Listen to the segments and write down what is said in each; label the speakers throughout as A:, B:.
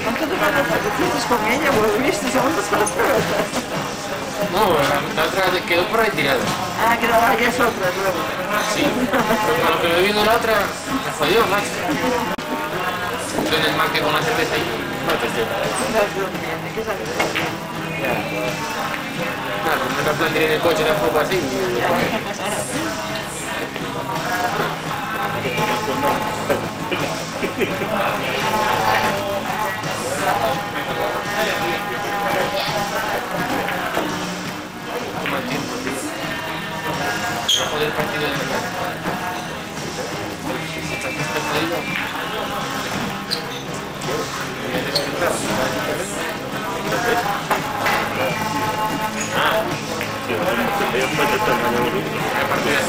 A: ¿Cuánto te pasa que tienes con ella? Pues viste, son las pelotas.
B: No, la otra quedó por ahí tirada.
A: Ah, que no vayas otra luego.
B: Sí, con lo que me vino la otra, me jodió, macho. Entonces más que con la cerveza ahí, no te estoy.
A: No es bromeante, ¿qué sabes?
B: Claro, no me plan de ir en el coche tampoco así. Toma el tiempo, tío. No joder el partido de verdad. Si estás perdido. Voy a descontar. La partida es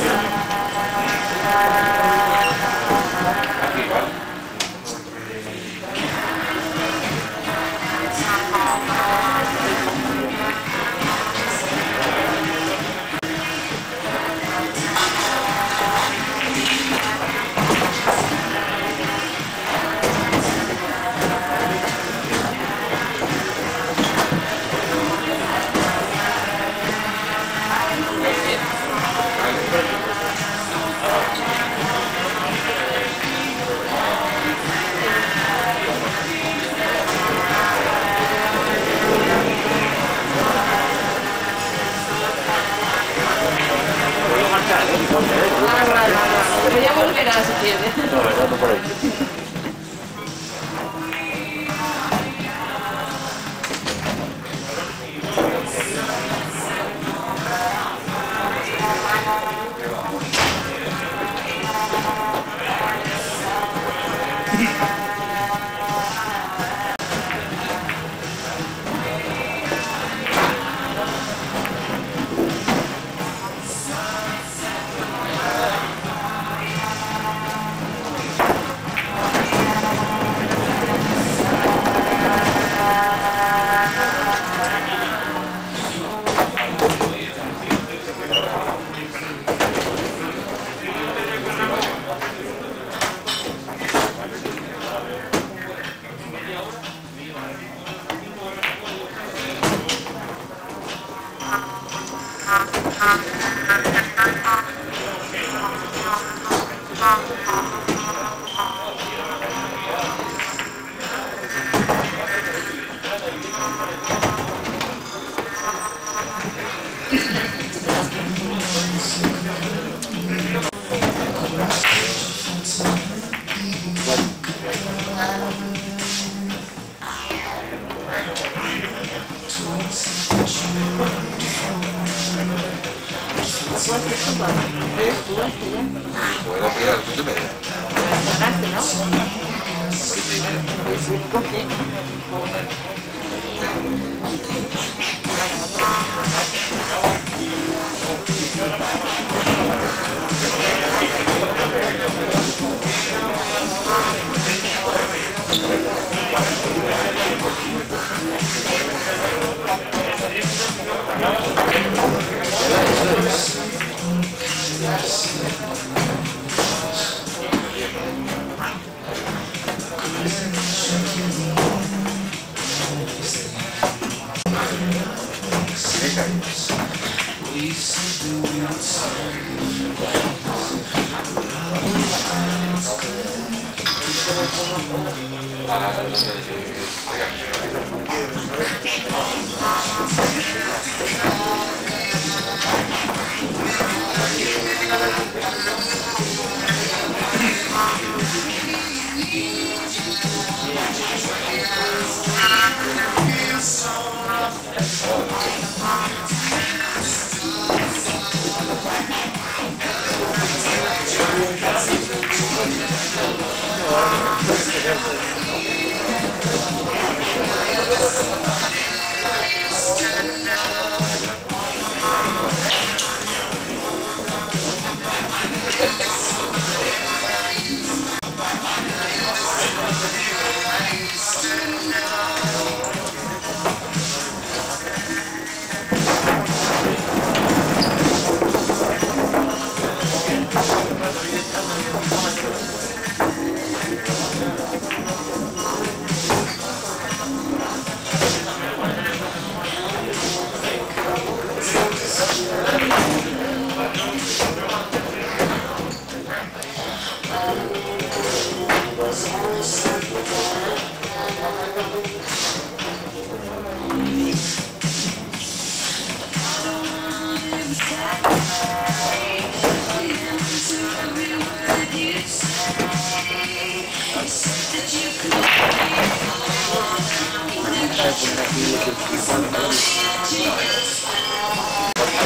B: aquí, ¿vale?
A: Pero ya volverá si quiere.
C: No, no por ahí.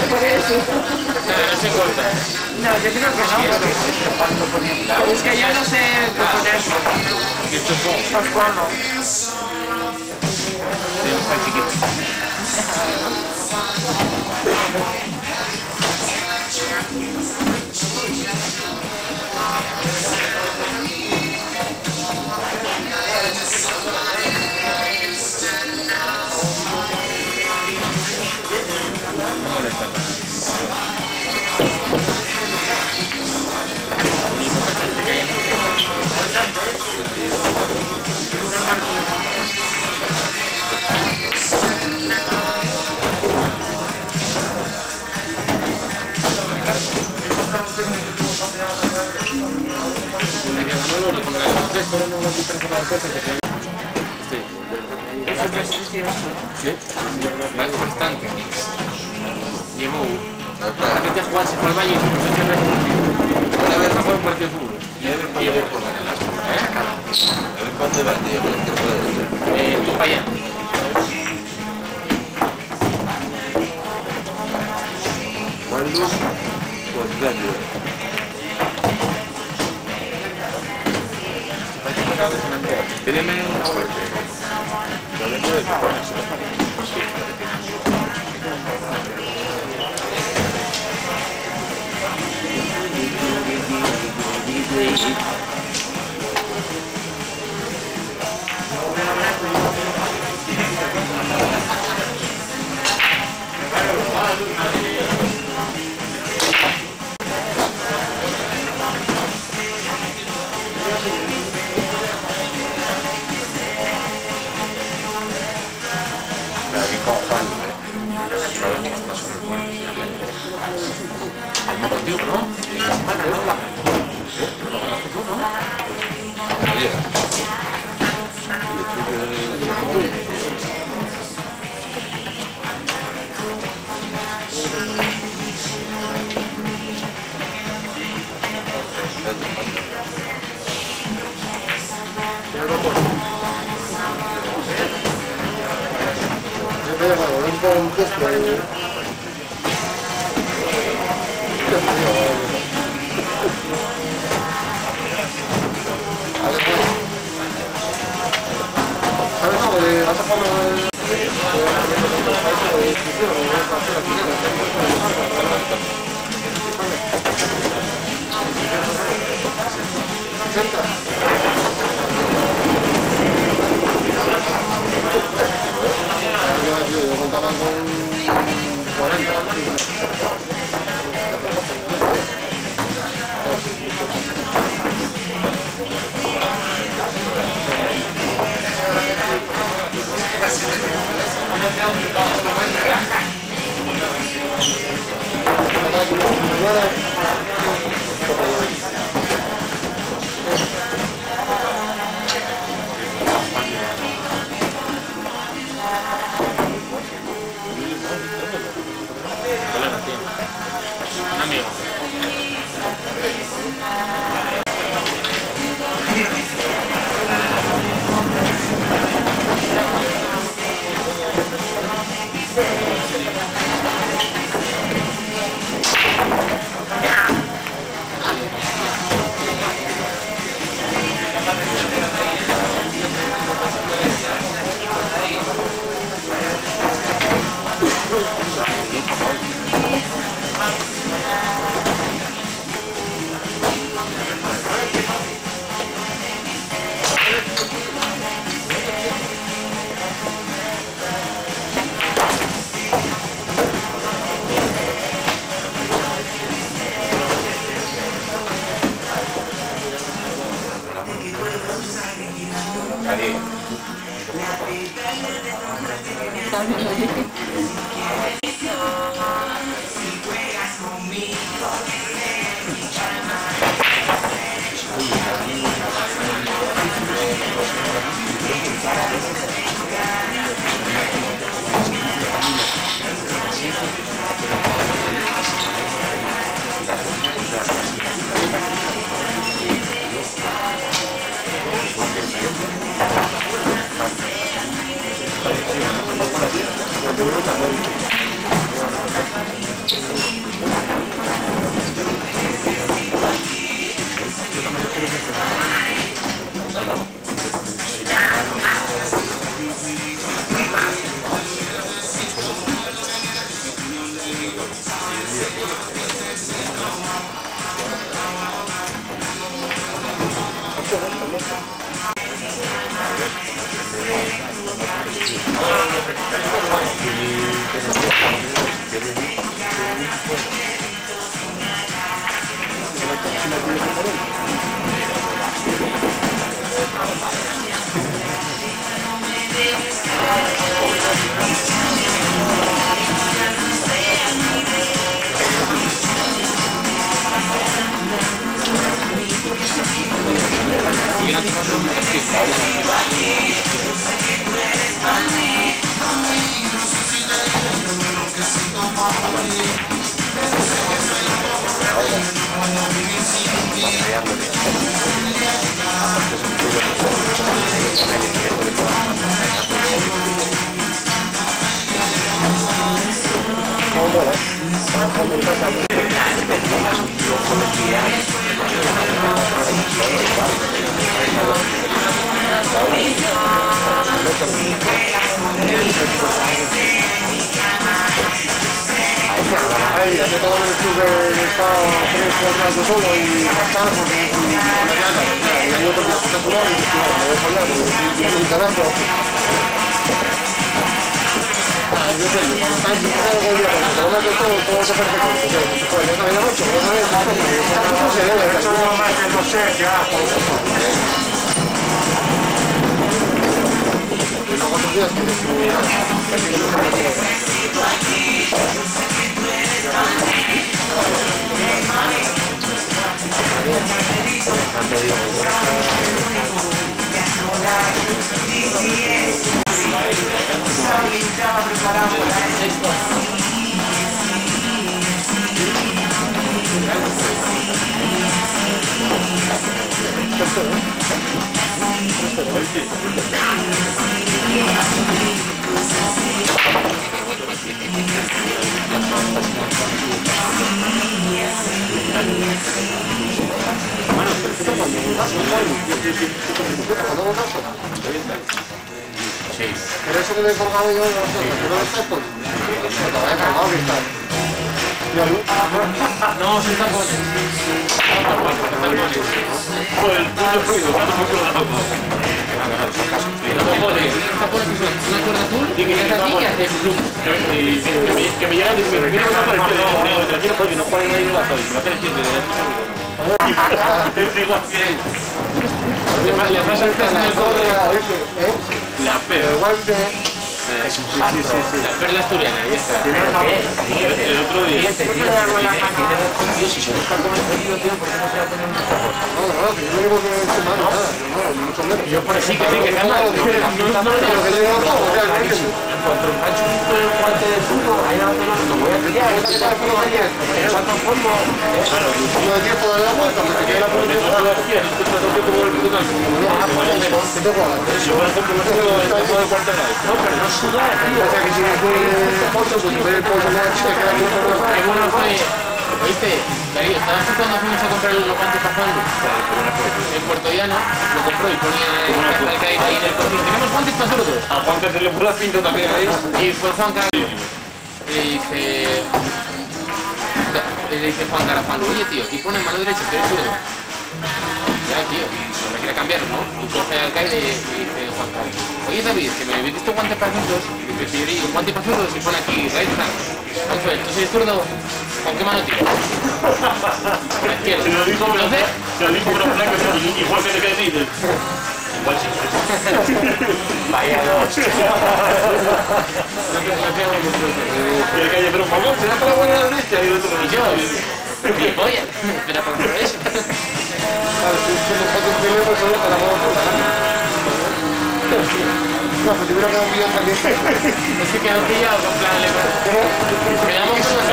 A: por eso.
B: No se corta.
A: No, yo creo que no. Pero es que yo no sé poner
B: Esto es bueno.
A: los conos.
B: Está chiquito.
A: Sí.
B: Vale, bastante. Llevo. La gente juega, se fue al baño y se puso a hacer una vez a jugar un partido de fútbol. Y llevo por la
C: A ver cuánto va, tío, que puede ser.
B: tú para allá.
C: ¿Cuándo? Pues rápido.
B: Tírenme una vuelta.
D: Pero eso que le he colgado yo, no está por... No, vaya colgado que está.
B: No, sí está por... Por el puto ruido, está por el lado. Está por una cuerda azul y que ya aquí y hace zoom. Que me llega y me refiero a por el pelo. Tranquilo, porque no pueden ir a todo. No te entiendes. Es igual que... Le pasa el test en el cobre. La perla. La perla asturiana, ahí está. El otro día.
D: Si se busca con el pedido, tío, ¿por qué no se va a poner mucha cosa? No, que yo no digo que esté mal, nada, mucho menos.
B: Yo por sí que está mal.
D: No, pero que yo digo todo, realmente.
A: Encontré un pancho un guante de fútbol, ahí no lo voy a pillar, esta que está el fútbol ayer, pero salta un polvo.
D: No hay tiempo de dar la vuelta, porque queda la vuelta. ¿Qué te juegas?
B: Yo por ejemplo no tengo el tiempo de cuarto grado.
A: No, pero no suda, tío.
D: O sea que si después de pollo, pues si el pollo me te queda bien por los...
B: Qué bueno fue, ¿oíste? Darío, ¿estabas tú cuando fuimos a comprar los guantes para Juan? En Puerto Llano lo compró y ponía ahí en el cocina. Tenemos guantes para sordos.
C: A Juan que se le puso la pinta también ahí.
B: Y fue Juan Carlos. Le dice Juan Carlos, oye tío, y pone mano derecha, que eres sordo. Ya tío, no me quiere cambiar, ¿no? Y coge al alcaide y dice Juan Carlos, oye David, que me vendiste guantes para sordos. Y dice, sí, un guante para sordos y pone aquí, right hand. Entonces, ¿tú eres zurdo? ¿Con qué mano tiras? Con la izquierda.
C: Se lo dijo,
B: Entonces,
C: se lo dijo, pero igual que te quedas y igual sí.
A: Vaya dos.
C: Y el calle, pero por favor, será para la buena derecha. Y el otro,
B: y yo, oye, espera por eso.
D: Claro, si nosotros primero solo para la moda por la gana. No, pues si hubiera quedado bien también.
B: Es que quedó pillado con plan quedamos con la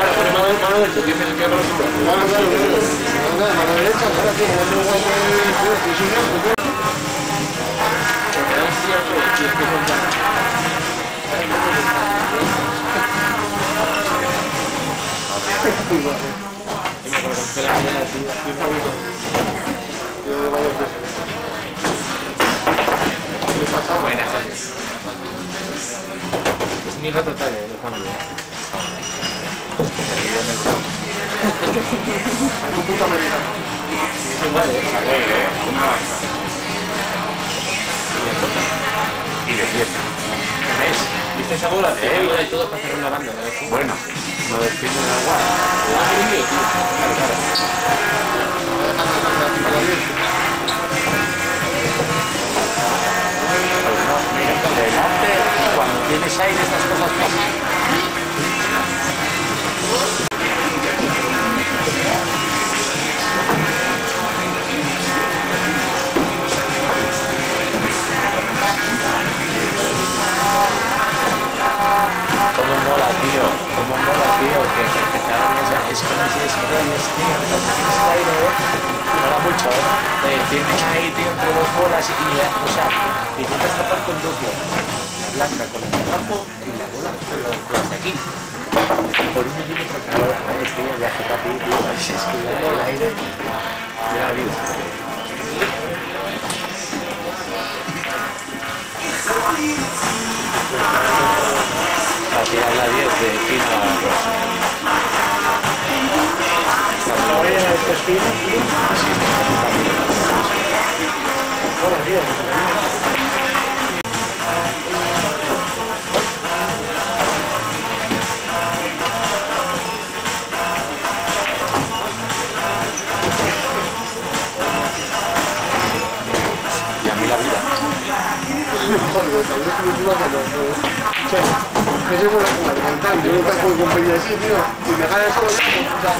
C: mano derecha, tiene el que hablar sobre.
D: Mano derecha, ahora tío, como no guay de sin
B: buenas tardes. Es mi rato total, Juan.
D: puta americana.
B: Igual,
A: Y de fiesta. ¿Ves?
B: ¿viste esa bola? Te digo de todo para hacer una banda, ¿no?
A: Bueno.
C: No define el agua.
B: Va a ser un lío, tío.
A: Delante, cuando tienes aire, estas cosas pasan. Cómo mola, tío, que te hagan es como si escribes, tío, no tienes el aire, mola mucho, tienes ahí, tío, entre dos bolas y, o sea, y intentas tapar con dos bolas, la blanca con el trabajo y la bola con los de aquí. Por un milímetro cada hora, tío, viaje rápido, tío, es que el aire de la vida. A tirar la 10 de esquina a la 2. Cuando voy a esta esquina, tío, así hola, tío. Y a mí la vida.
D: Eso es fundamental, yo nunca puedo competir así, tío, y me gana solo, o sea,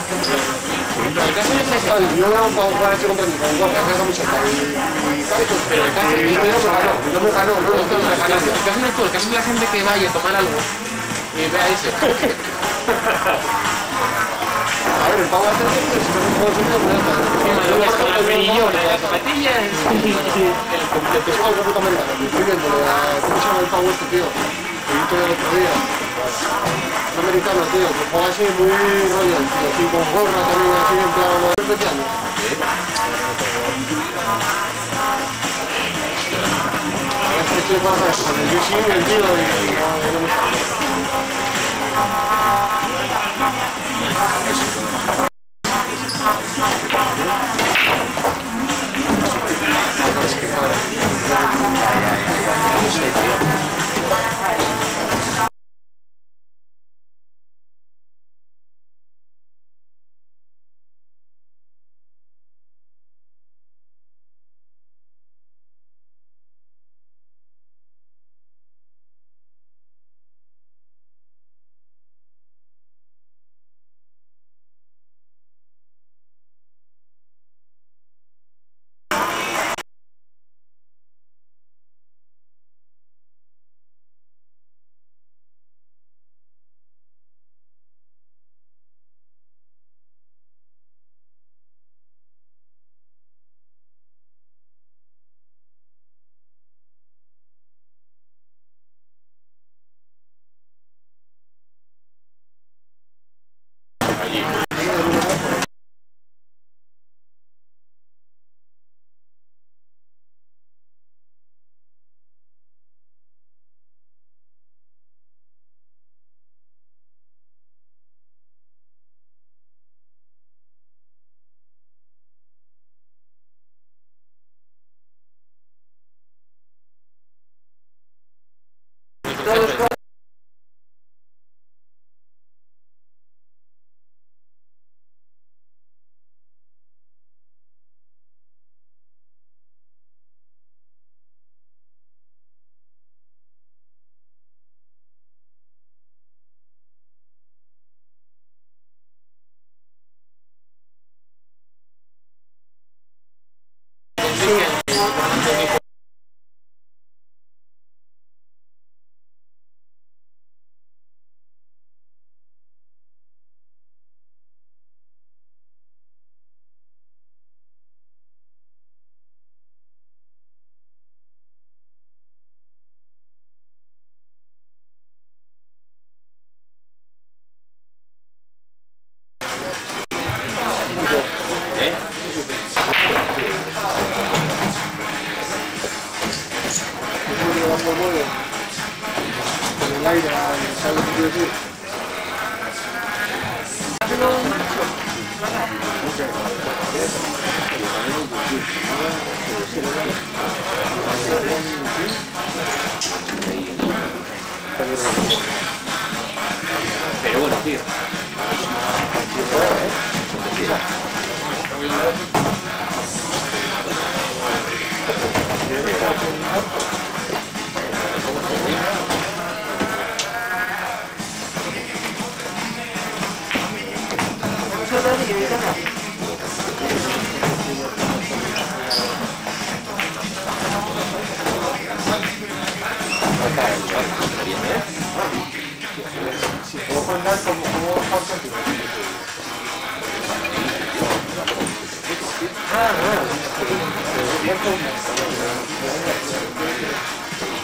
B: El caso es ese.
D: yo no puedo jugar así contra mi conjunto, me hace mucho tal, y tal,
B: Pero el caso es
D: y no me ganó, no me ganó,
B: el caso no es tú, el caso es la gente que vaya a tomar algo y vea eso.
D: a ver, el pavo hace tiempo, si no puedo subir, pues ya está.
B: Con las perillones, las zapatillas.
D: El completo es algo puta merda, estoy viendo, ¿cómo se llama el pavo este, tío? El hito del otro día. Un americano, tío, que juega así muy rollo, tío, así con gorra también, así en plan, especial. Este tío pasa eso, con el yo sí, el tío, y no me sale.
A: No sé, tío.
D: Con el aire, ¿sabes lo que quiero decir?
B: Pero bueno, tío.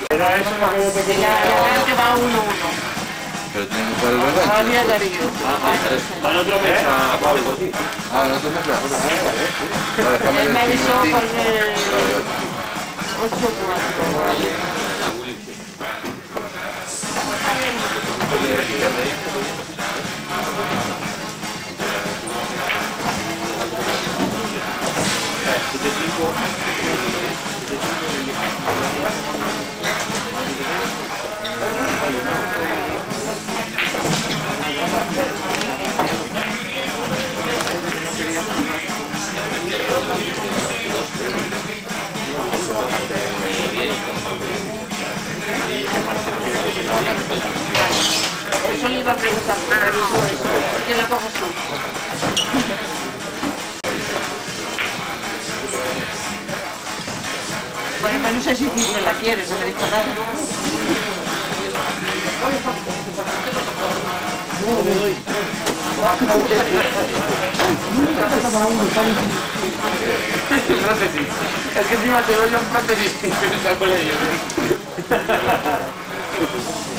A: Era eso lo que yo te quería.
E: Ya que va 1-1.
C: Pero tiene que jugar el revancha.
E: Todavía Darío.
A: Van otro mes a Pablo.
C: Ah, no te me claro. Vale, déjame
E: Él me avisó
C: decir.
E: con el 8-4. Eso le iba a preguntar, ¿qué le coges tú? Bueno, pues no sé si Cisne la quieres, no me dijo nada.
B: Prótesis. Es que encima te doy un prótesis y me saco de ellos.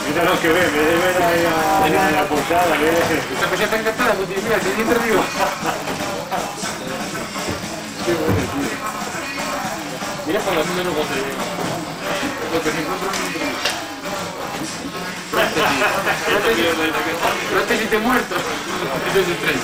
A: Mira lo que ve, me debe ver ahí a la portada, ve.
B: Esta cosa está encantada, pues mira, te dice arriba. Mira para los números goce. Lo que se encuentra prótesis de muerto. Eso es estrella.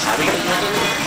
A: ¿Sabéis?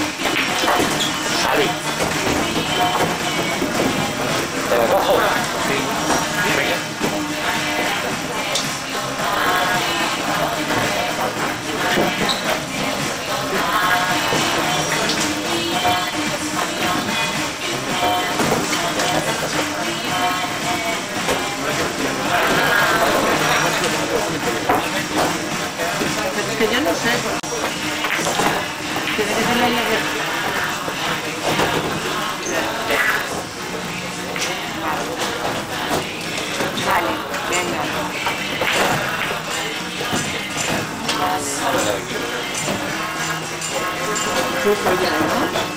E: Chuzo ya, ¿no?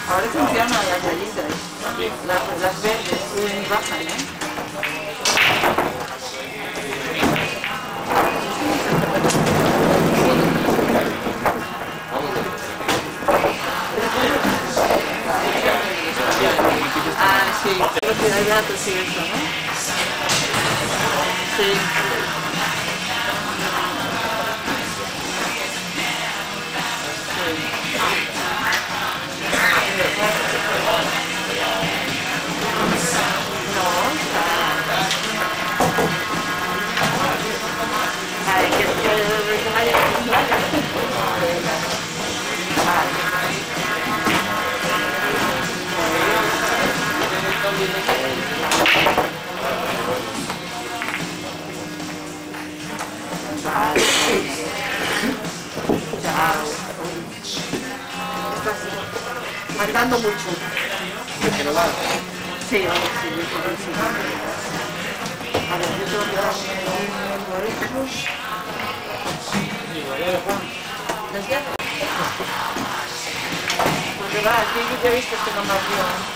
E: Ahora funcionan las gallitas.
B: También.
E: Las verdes suben y bajan, ¿eh? Ah, sí. Creo que hay datos y eso, ¿no? Sí. Ay, que vaya Faltando mucho.
B: ¿De qué no va?
E: Sí, vamos, sí, yo creo que sí. A ver, yo tengo que dar por esto. ¿Las llaves? Porque va, aquí yo ya he visto que no me abrió.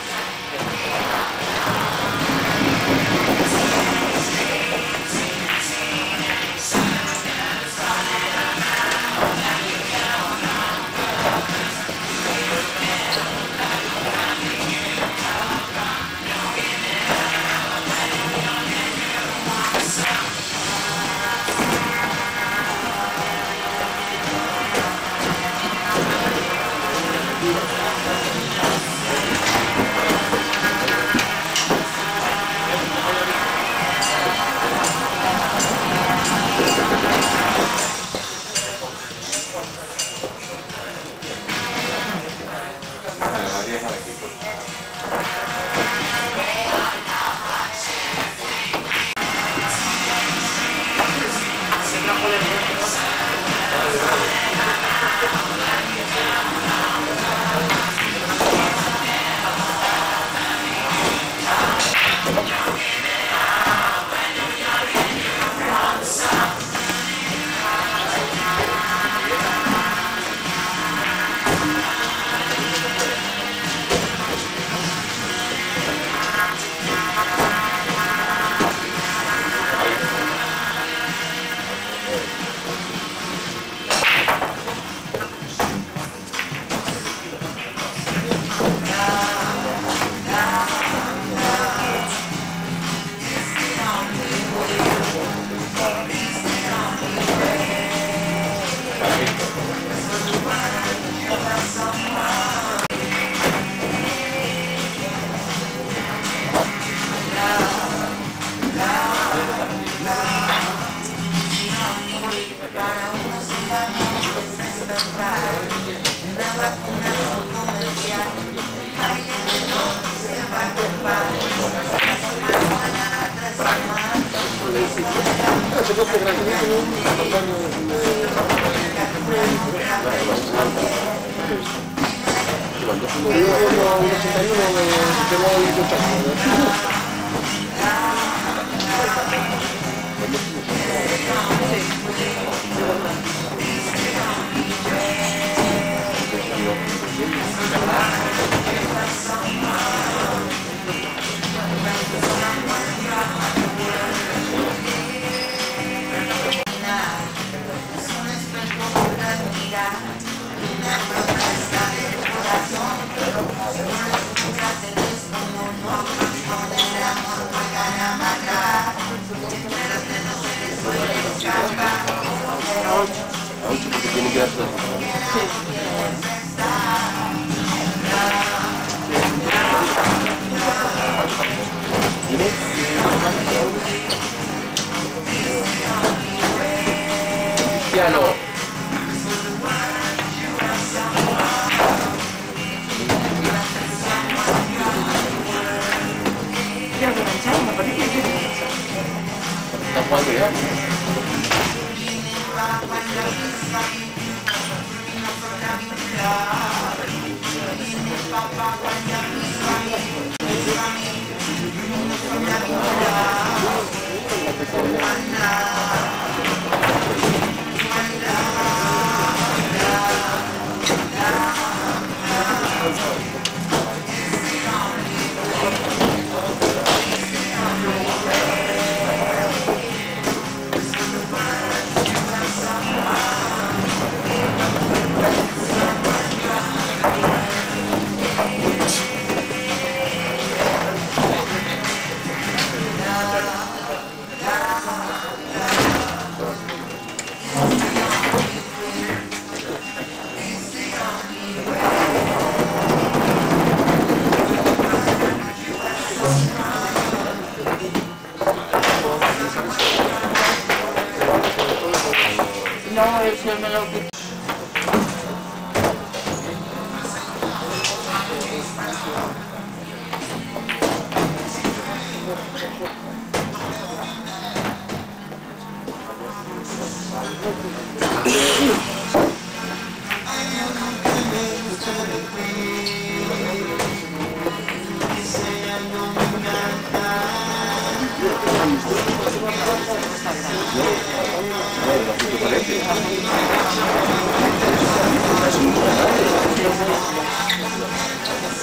E: me lo quito.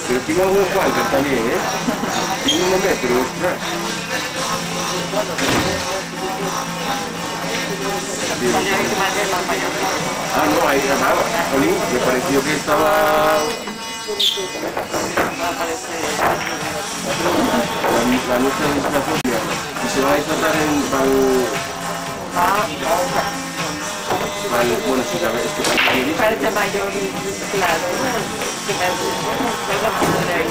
C: Pero tiene algunos cuantos también, ¿eh? Tiene 1 metro, ostras. Ah, no, ahí grababa. Jolín, me pareció que estaba... La nuestra legislación y se va a tratar bueno, si sabes, es que
E: Parece mayor, claro. Que me de ahí,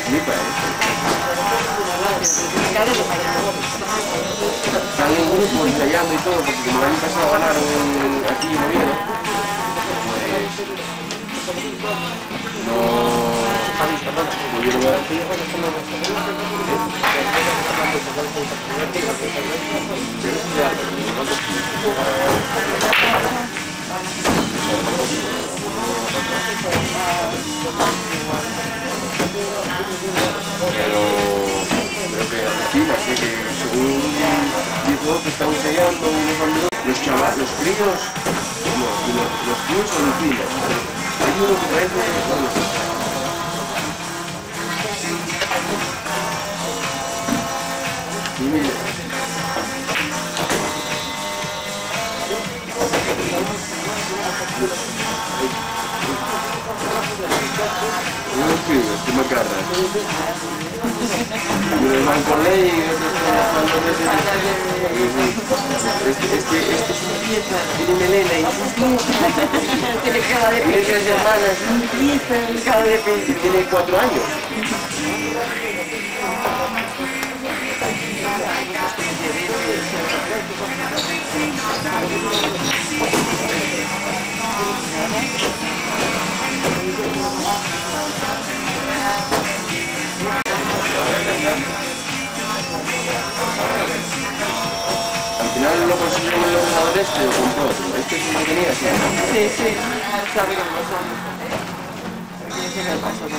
C: flipa, Están en grupo ensayando y todo, porque como el año pasado ganaron aquí en Oviedo, no pudieron ver aquí. Pero creo que Argentina, así que según dijo que están ensayando los chavales, los críos, los críos alucinan. Hay uno que parece... Uno escribe, que me carga. Uno de Banco Ley, este es una pieza, tiene melena y
E: tiene cara de
C: tiene 3 hermanas,
E: cara de pez.
C: tiene 4 años. Al final lo consiguieron el ordenador este o compró otro. Este es el que tenía, ¿sí?
E: Sí, sabe cómo son. Ese me pasó con el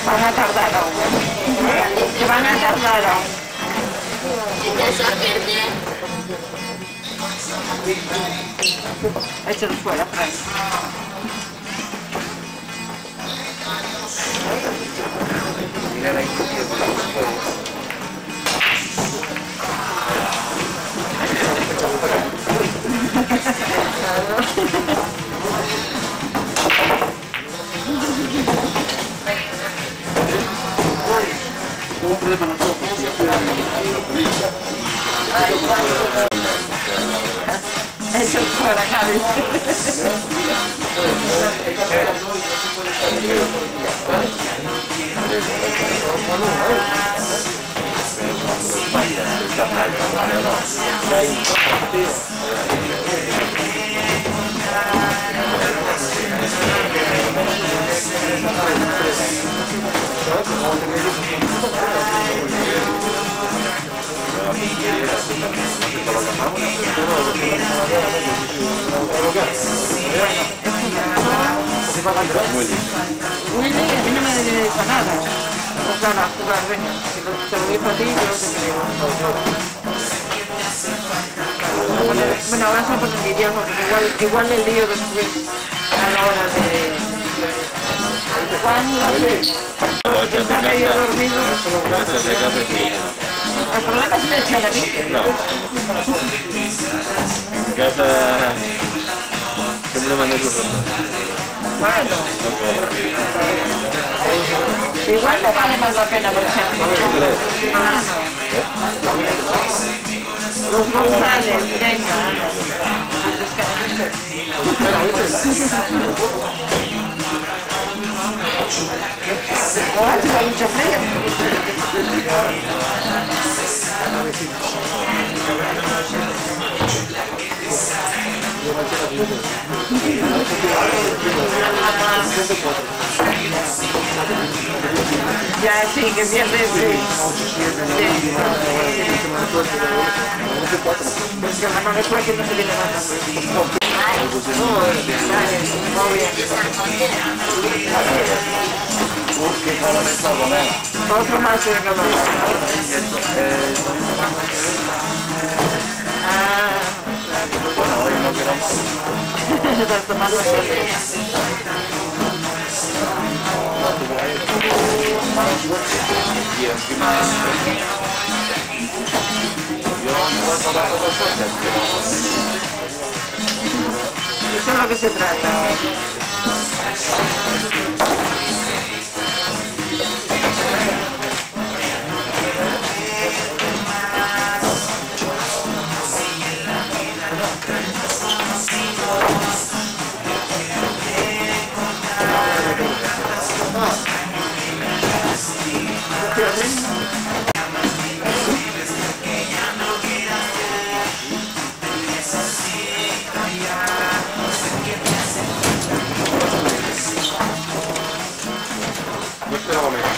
E: Van a tardar aún. Que van a tardar aún. Échalo fuera, Fran.
C: Mira ahí. Un problema no tengo porque
E: Eso fuera, Javi. Willy, a mí no me dedica a nada. Pues nada, a jugar, venga. Si te lo digo a ti, yo te creo. Bueno, ahora se va a poner idioma, porque igual el lío después a la hora de... ¿Cuándo? Porque está medio dormido. El problema es que echar a mí.
F: En casa siempre mandé sus fotos.
E: Bueno. Igual no vale más la pena, por ejemplo. Ah, no. Los González, venga. Hace mucho frío. Ya, sí, que pierde, sí. Porque la mano es que no se viene más. Muy bien. Otro más, venga, más.
F: Bueno, hoy no quiero más.
E: Estás tomando suerte.
F: Y encima yo no trabajo con cosas,
E: Eso es lo que se trata.
C: No esperaba menos.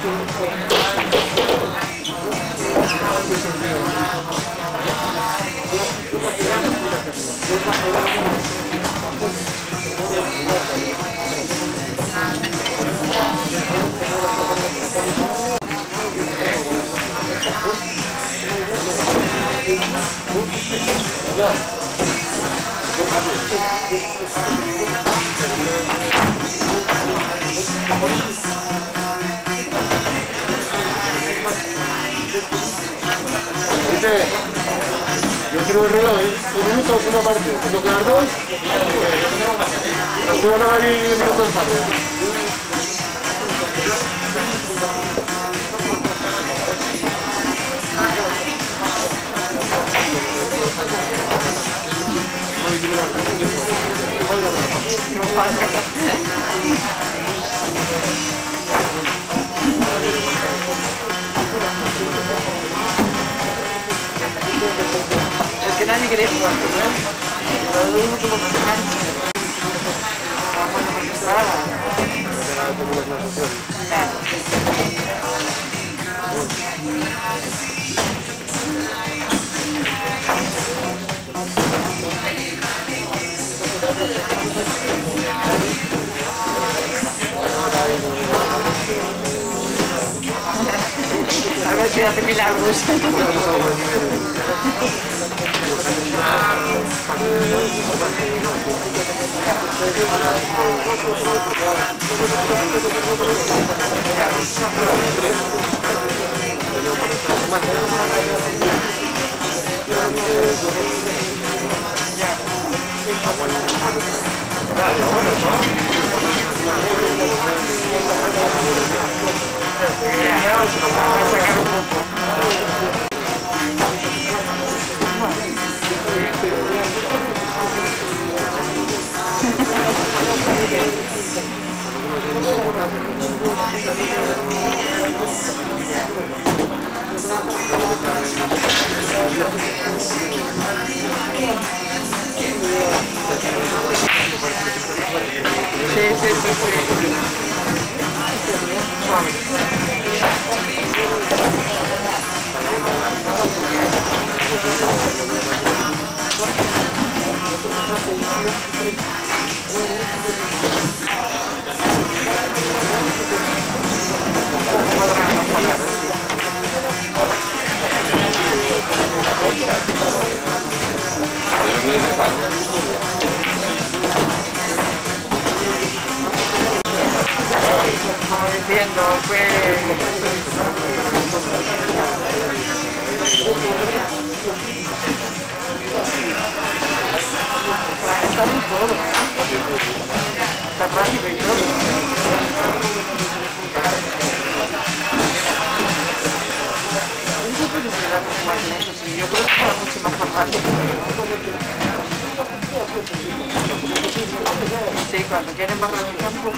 D: Yo quiero el reloj, 2 minutos, una parte. Tengo que dar 2. Nos van a dar 10 minutos tarde.
E: Es que nadie quiere jugar, ¿no? Lo mismo como que cancha. Vamos a mostrar. A ver si hace milagros. Como diciendo, está muy todo, está rápido y todo. Yo creo que va mucho más rápido. Sí, cuando quieren bajar el campo.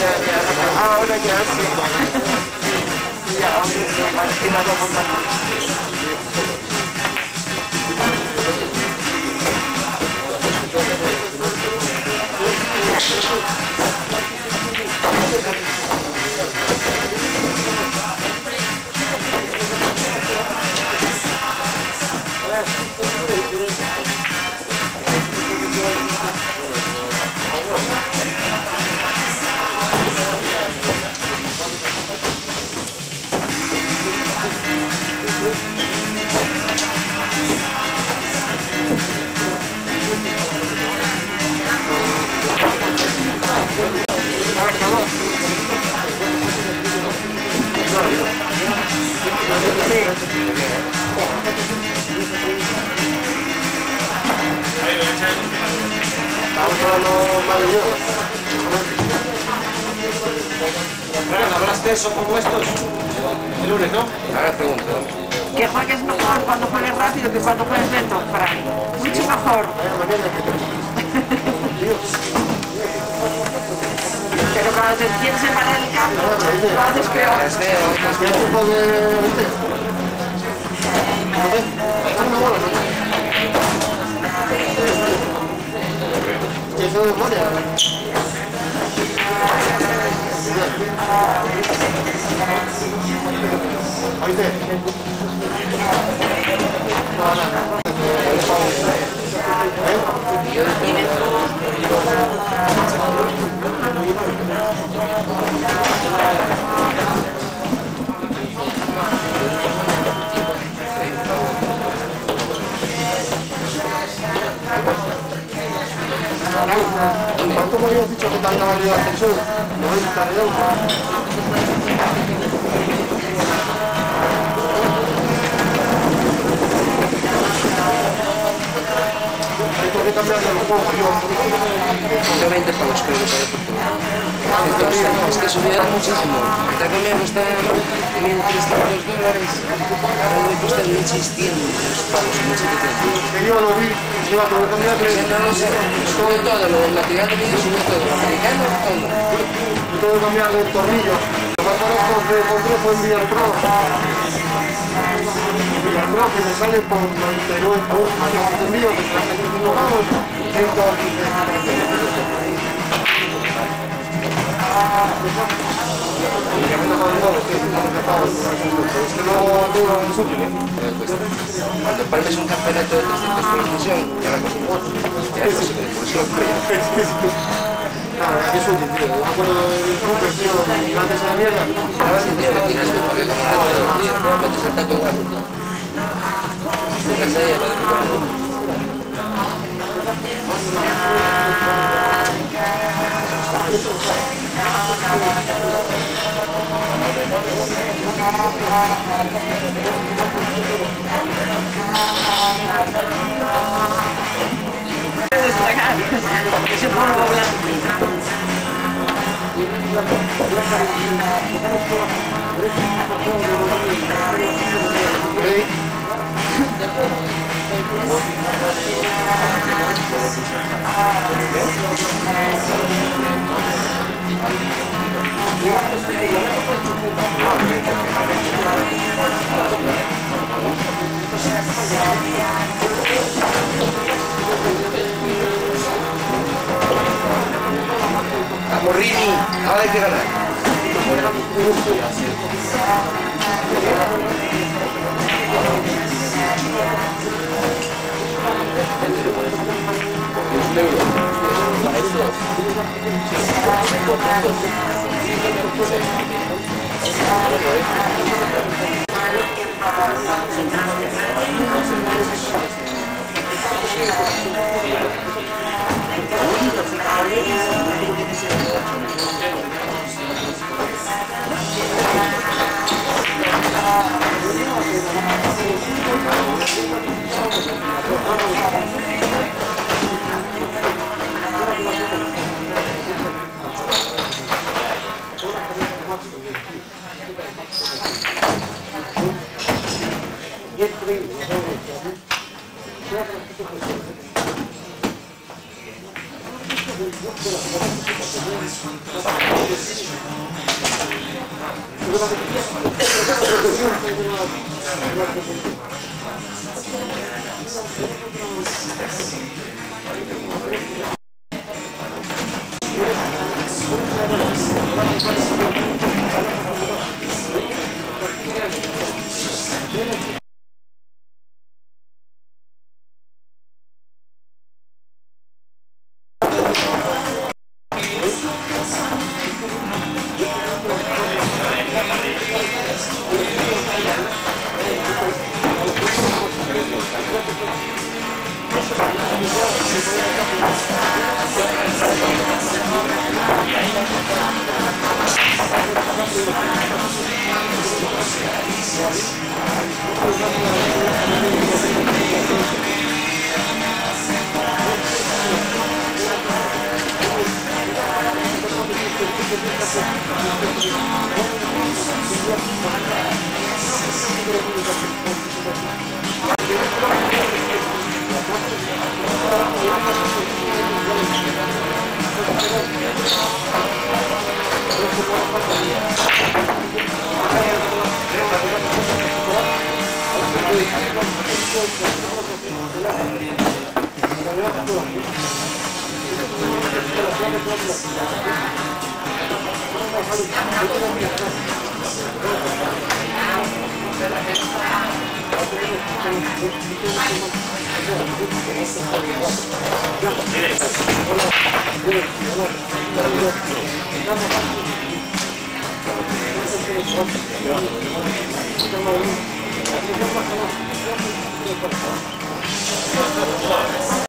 E: Ahora ya sí. Ya, hombre, sí, más que nada por la
A: ¿Hablaste eso como estos? El lunes, ¿no?
B: Ahora pregunto.
E: que juegues mejor cuando juegues rápido que cuando juegues lento, Fran. Mucho mejor. Pero cuando te tienes en parar el campo, lo haces peor.
D: ¿Cuánto me habías dicho que te han valido el ascensor? 90 euros. Hay que cambiar de los juegos, yo.
B: 120 pavos creo que pagué por todo. Entonces, es que subieron muchísimo. Esta comida cuesta $1.300. Ahora me cuesta 1.600 pavos, 1.700.
D: Que yo lo vi, iba a poder cambiar de...
B: No lo sé, sube todo, lo del material de vídeo sube todo, lo americano, todo.
D: Yo tengo que cambiar de tornillo. Lo más barato que compré fue en Villarpro. Villarpro que me sale por 99 pavos, más el mío que está en 105 pavos, 115. Y ya me lo han dado, es que no dura un súper.
B: Cuando palmes un campeonato de 300 por inclusión, ya la cosa igual. Ya es posible, por eso lo compré yo.
D: Claro, es útil, tío. Yo me acuerdo del súper, tío, antes de la mierda.
B: Ahora sí, tío, no tienes que poner como un reto, tío, no metes el taco igual. Nunca se haya lo de mi
E: Ese polvo blanco.
B: Vamos, Rini, ahora hay que ganar.